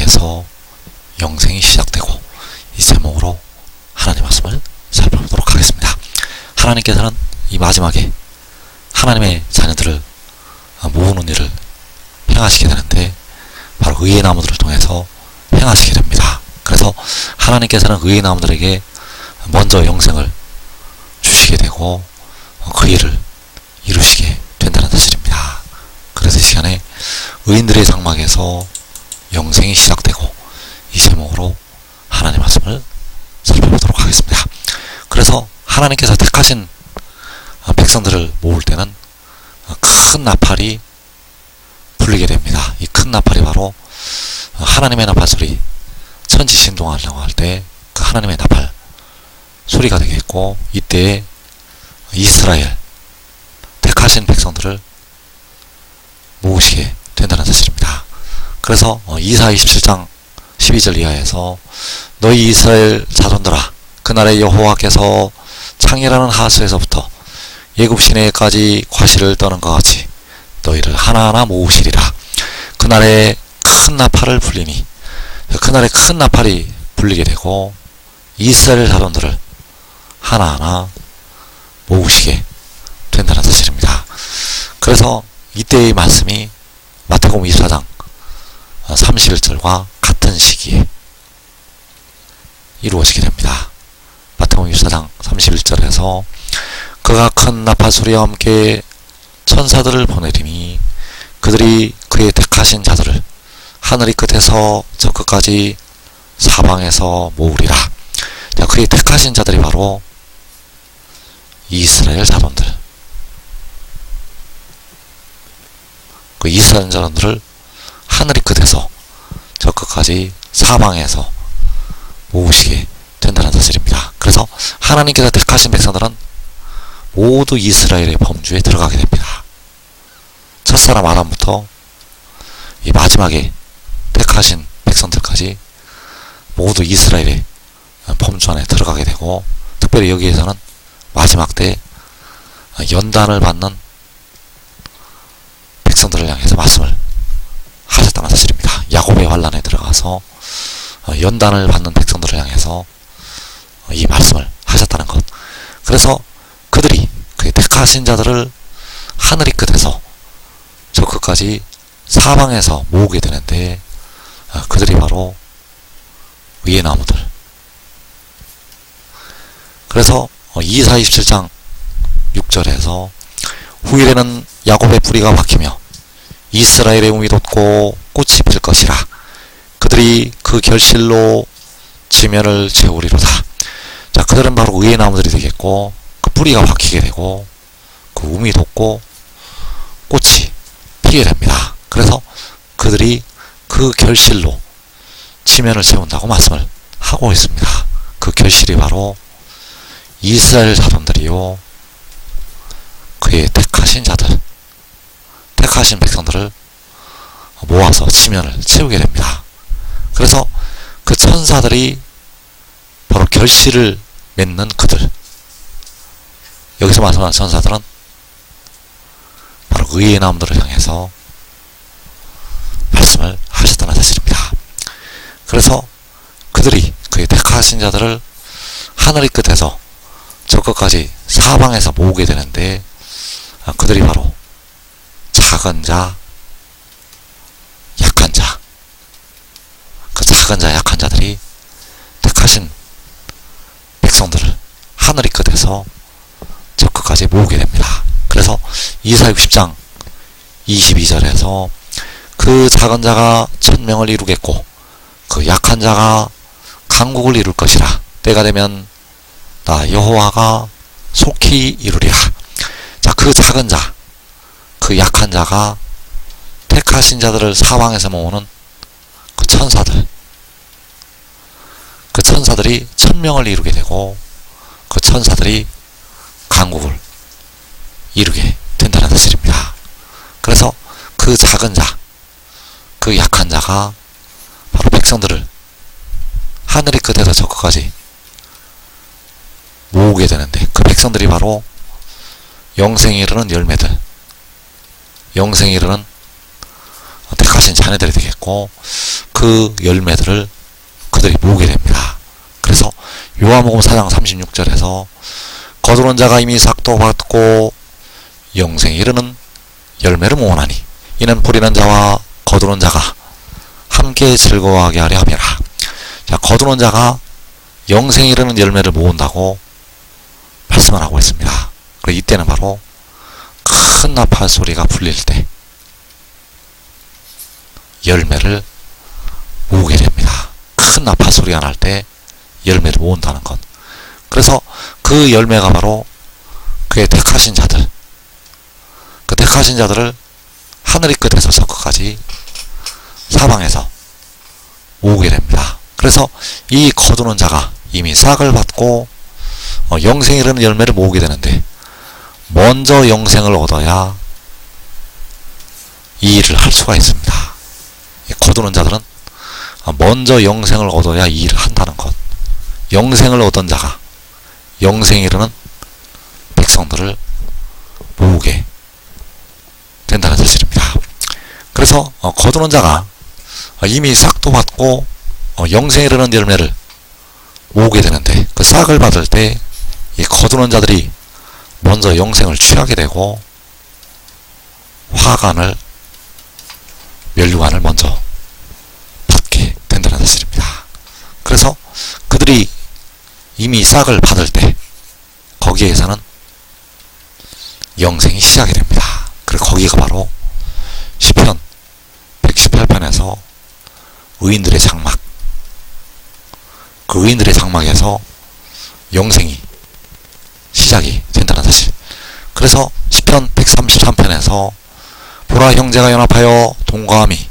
속에서 영생이 시작되고 이 제목으로 하나님 말씀을 살펴보도록 하겠습니다. 하나님께서는 이 마지막에 하나님의 자녀들을 모으는 일을 행하시게 되는데 바로 의의 나무들을 통해서 행하시게 됩니다. 그래서 하나님께서는 의의 나무들에게 먼저 영생을 주시게 되고 그 일을 이루시게 된다는 사실입니다. 그래서 이 시간에 의인들의 장막에서 영생이 시작되고 이 제목으로 하나님 말씀을 살펴보도록 하겠습니다. 그래서 하나님께서 택하신 백성들을 모을 때는 큰 나팔이 불리게 됩니다. 이 큰 나팔이 바로 하나님의 나팔 소리, 천지 진동하려고 할 때 그 하나님의 나팔 소리가 되겠고, 이때에 이스라엘 택하신 백성들을 모으시게 된다는 사실입니다. 그래서 이사 27장 12절 이하에서 너희 이스라엘 자손들아, 그날에 여호와께서 창이라는 하수에서부터 예굽 시내까지 과실을 떠는 것 같이 너희를 하나하나 모으시리라. 그날에 큰 나팔을 불리니, 그날에 큰 나팔이 불리게 되고 이스라엘 자손들을 하나하나 모으시게 된다는 사실입니다. 그래서 이때의 말씀이 마태복음 24장 31절과 같은 시기에 이루어지게 됩니다. 마태복음 24장 31절에서 그가 큰 나팔 소리와 함께 천사들을 보내리니 그들이 그의 택하신 자들을 하늘이 끝에서 저 끝까지 사방에서 모으리라. 자, 그의 택하신 자들이 바로 이스라엘 자손들, 그 이스라엘 자손들을 하늘이 끝에서 저 끝까지 사방에서 모으시게 된다는 사실입니다. 그래서 하나님께서 택하신 백성들은 모두 이스라엘의 범주에 들어가게 됩니다. 첫사람 아담부터 이 마지막에 택하신 백성들까지 모두 이스라엘의 범주 안에 들어가게 되고, 특별히 여기에서는 마지막 때 연단을 받는 백성들을 향해서 말씀을 하셨다는 사실입니다. 야곱의 환란에 들어가서 연단을 받는 백성들을 향해서 이 말씀을 하셨다는 것. 그래서 그들이 그의 택하신 자들을 하늘이 끝에서 저 끝까지 사방에서 모으게 되는데, 그들이 바로 의의 나무들. 그래서 이사 27장 6절에서 후일에는 야곱의 뿌리가 박히며 이스라엘의 움이 돋고 꽃이 필 것이라. 그들이 그 결실로 지면을 채우리로다. 자, 그들은 바로 의의 나무들이 되겠고, 그 뿌리가 박히게 되고 그 움이 돋고 꽃이 피게 됩니다. 그래서 그들이 그 결실로 지면을 채운다고 말씀을 하고 있습니다. 그 결실이 바로 이스라엘 자손들이요, 그의 택하신 자들, 택하신 백성들을 모아서 지면을 채우게 됩니다. 그래서 그 천사들이 바로 결실을 맺는 그들, 여기서 말씀하는 천사들은 바로 의의 나무들을 향해서 말씀을 하셨다는 사실입니다. 그래서 그들이 그의 택하신 자들을 하늘의 끝에서 저 끝까지 사방에서 모으게 되는데, 그들이 바로 작은 자, 약한 자, 그 작은 자, 약한 자들이 택하신 백성들을 하늘의 끝에서 저 끝까지 모으게 됩니다. 그래서 이사 60장 22절에서 그 작은 자가 1000명을 이루겠고 그 약한 자가 강국을 이룰 것이라. 때가 되면 나 여호와가 속히 이루리라. 자, 그 작은 자, 그 약한 자가 택하신 자들을 사방에서 모으는 그 천사들, 그 천사들이 1000명을 이루게 되고 그 천사들이 강국을 이루게 된다는 사실입니다. 그래서 그 작은 자, 그 약한 자가 바로 백성들을 하늘의 끝에서 저 끝까지 모으게 되는데, 그 백성들이 바로 영생에 이르는 열매들, 영생에 이르는 택하신 자녀들이 되겠고, 그 열매들을 그들이 모으게 됩니다. 그래서 요한복음 4장 36절에서 거두는 자가 이미 삭도 받고 영생에 이르는 열매를 모으나니 이는 뿌리는 자와 거두는 자가 함께 즐거워하게 하려 함이라. 자, 거두는 자가 영생에 이르는 열매를 모은다고 말씀을 하고 있습니다. 그리고 이때는 바로 큰 나팔 소리가 불릴 때 열매를 모으게 됩니다. 큰 나팔 소리가 날 때 열매를 모은다는 것. 그래서 그 열매가 바로 그의 택하신 자들, 그 택하신 자들을 하늘이 끝에서 저 끝까지 사방에서 모으게 됩니다. 그래서 이 거두는 자가 이미 싹을 받고 영생에 이르는 열매를 모으게 되는데, 먼저 영생을 얻어야 이 일을 할 수가 있습니다. 거두는 자들은 먼저 영생을 얻어야 이 일을 한다는 것. 영생을 얻은 자가 영생에 이르는 백성들을 모으게 된다는 사실입니다. 그래서 거두는 자가 이미 싹도 받고 영생에 이르는 열매를 모으게 되는데, 그 싹을 받을 때 이 거두는 자들이 먼저 영생을 취하게 되고 화관을, 멸류관을 먼저 받게 된다는 사실입니다. 그래서 그들이 이미 싹을 받을 때 거기에서는 영생이 시작이 됩니다. 그리고 거기가 바로 시편 118편에서 의인들의 장막, 그 의인들의 장막에서 영생이 시작이 된다는 사실. 그래서 시편 133편에서 보라, 형제가 연합하여 동거함이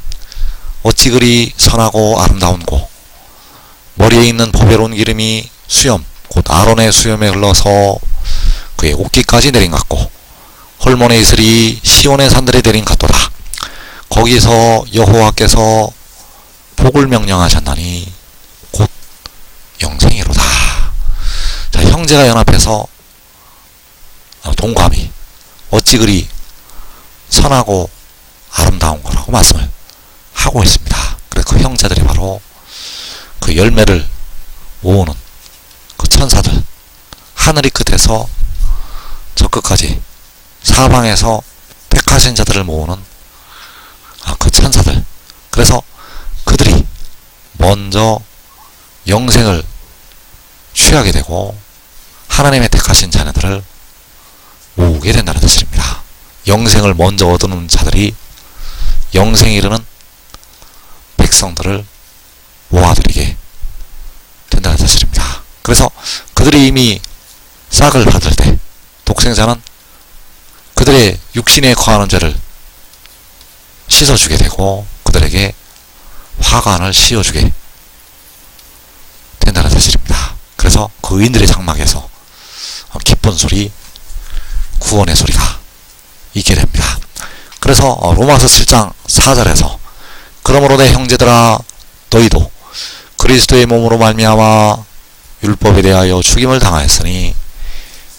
어찌 그리 선하고 아름다운고, 머리에 있는 보배로운 기름이 수염 곧 아론의 수염에 흘러서 그의 옷깃까지 내린 같고, 헐몬의 이슬이 시온의 산들에 내린 같도다. 거기서 여호와께서 복을 명령하셨나니 곧 영생이로다. 자, 형제가 연합해서 동감이 어찌 그리 선하고 아름다운 거라고 말씀을 하고 있습니다. 그래서 그 형제들이 바로 그 열매를 모으는 그 천사들, 하늘이 끝에서 저 끝까지 사방에서 택하신 자들을 모으는 그 천사들. 그래서 그들이 먼저 영생을 취하게 되고 하나님의 택하신 자녀들을 모으게 된다는 사실입니다. 영생을 먼저 얻는 자들이 영생에 이르는 백성들을 모아들이게 된다는 사실입니다. 그래서 그들이 이미 싹을 받을 때 독생자는 그들의 육신에 거하는 죄를 씻어주게 되고 그들에게 화관을 씌워주게 된다는 사실입니다. 그래서 그 의인들의 장막에서 기쁜 소리, 구원의 소리가 있게 됩니다. 그래서 로마서 7장 4절에서 그러므로 내 형제들아 너희도 그리스도의 몸으로 말미암아 율법에 대하여 죽임을 당하였으니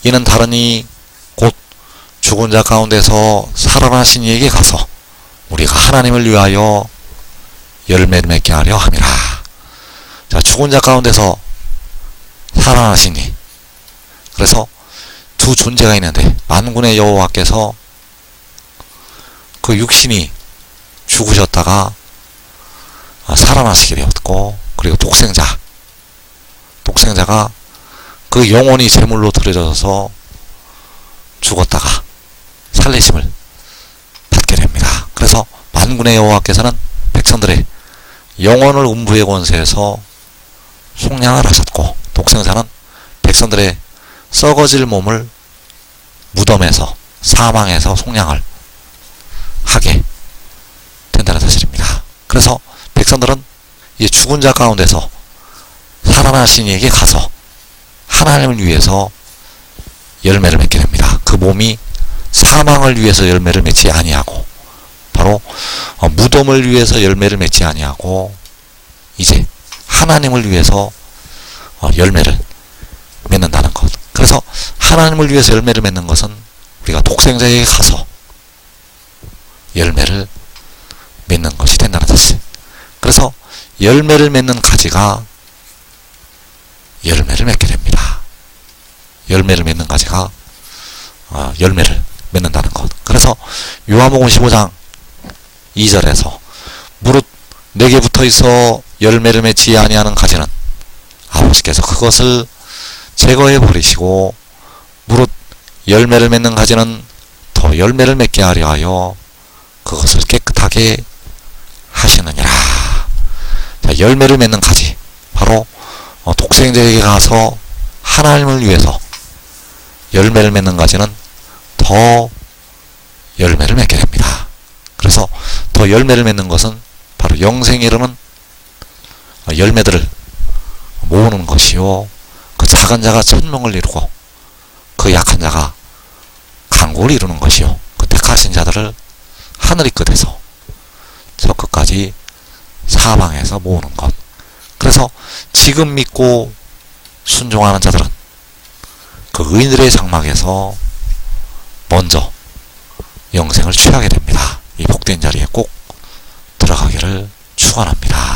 이는 다르니 곧 죽은 자 가운데서 살아나신 이에게 가서 우리가 하나님을 위하여 열매를 맺게 하려 함이라. 자, 죽은 자 가운데서 살아나신 이. 그래서 두 존재가 있는데 만군의 여호와께서 그 육신이 죽으셨다가 살아나시게 되었고, 그리고 독생자가 그 영혼이 제물로 드려져서 죽었다가 살리심을 받게 됩니다. 그래서 만군의 여호와께서는 백성들의 영혼을 음부의 권세에서 속량을 하셨고, 독생자는 백성들의 썩어질 몸을 무덤에서, 사망에서 속량을 하게 된다는 사실입니다. 그래서 백성들은 이 죽은 자 가운데서 살아나신 이에게 가서 하나님을 위해서 열매를 맺게 됩니다. 그 몸이 사망을 위해서 열매를 맺지 아니하고, 바로 무덤을 위해서 열매를 맺지 아니하고, 이제 하나님을 위해서 열매를 맺는다는 것. 그래서 하나님을 위해서 열매를 맺는 것은 우리가 독생자에게 가서 열매를 맺는 것이 된다는 사실. 그래서 열매를 맺는 가지가 열매를 맺게 됩니다. 열매를 맺는 가지가 열매를 맺는다는 것. 그래서 요한복음 15장 2절에서 무릇 내게 붙어있어 열매를 맺지 아니하는 가지는 아버지께서 그것을 제거해 버리시고 무릇 열매를 맺는 가지는 더 열매를 맺게 하려 하여 그것을 깨끗하게 하시느니라. 자, 열매를 맺는 가지, 바로 독생자에게 가서 하나님을 위해서 열매를 맺는 가지는 더 열매를 맺게 됩니다. 그래서 더 열매를 맺는 것은 바로 영생에 이르는 열매들을 모으는 것이요, 그 작은 자가 천명을 이루고 그 약한 자가 강국을 이루는 것이요, 그 택하신 자들을 하늘이 끝에서 저 끝까지 사방에서 모으는 것. 그래서 지금 믿고 순종하는 자들은 그 의인들의 장막에서 먼저 영생을 취하게 됩니다. 이 복된 자리에 꼭 들어가기를 축원합니다.